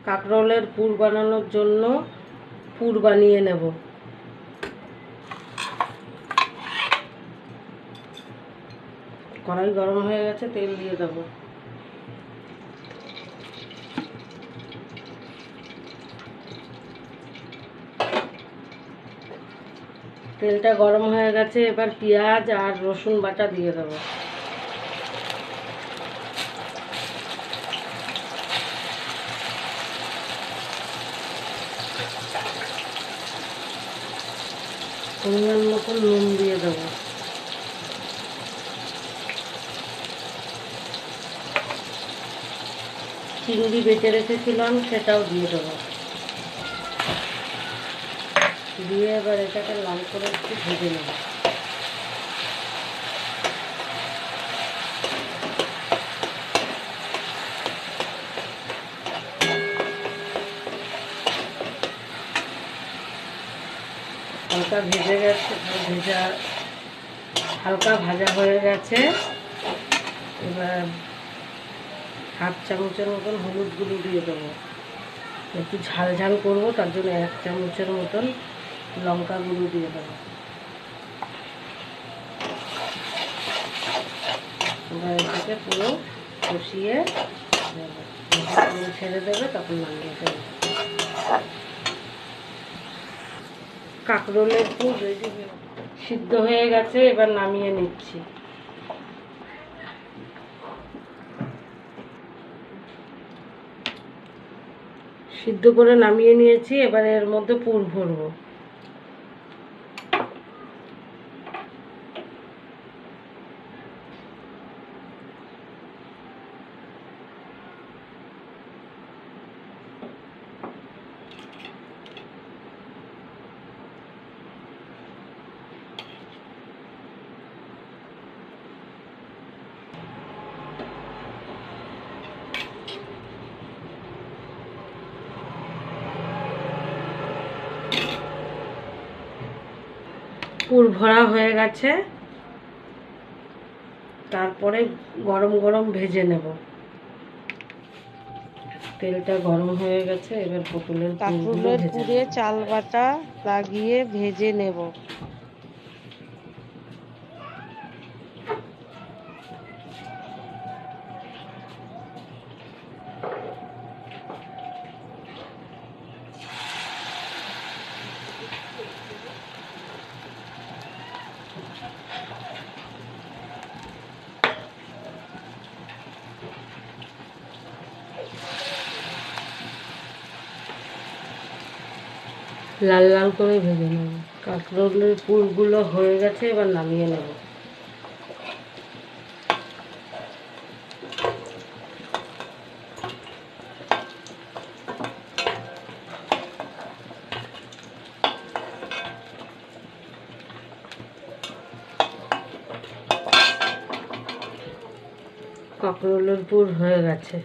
কাঁকরোলের পুর বানানোর জন্য পুর বানিয়ে নেব। কড়াই গরম হয়ে গেছে, তেল দিয়ে দেবো। তেলটা গরম হয়ে গেছে, এবার পেঁয়াজ আর রসুন বাটা দিয়ে দেবো। পরিমাণ মতো নুন দিয়ে দেবো। চিংড়ি বেটে রেখেছিলাম, সেটাও দিয়ে দেবো। দিয়ে এবার এটাকে লাল করে একটু ভেজে নেব। হালকা ভেজে গেছে, হালকা ভাজা হয়ে গেছে। এবার হাফ চামচের মতন হলুদ গুঁড়ো দিয়ে দেবো। একটু ঝাল ঝাল করবো, তার জন্য 1 চামচের মতন লঙ্কা গুঁড়ো দিয়ে দেবো। এবার এটাকে পুরো কষিয়ে ছেড়ে দেবে, তখন নামিয়ে দেবে। কাঁকরোলের পুর রেডি সিদ্ধ হয়ে গেছে, এবার নামিয়ে নিচ্ছি। সিদ্ধ করে নামিয়ে নিয়েছি, এবার এর মধ্যে পুর ভরবো। পুর ভরা হয়ে গেছে, তারপরে গরম গরম ভেজে নেব। তেলটা গরম হয়ে গেছে, এবার পটলের পুরে চাল বাটা লাগিয়ে ভেজে নেব। লাল লাল করে ভেজে নেব। কাঁকরোলের পুরগুলো হয়ে গেছে, এবার নামিয়ে নেব। কাঁকরোলের পুর হয়ে গেছে।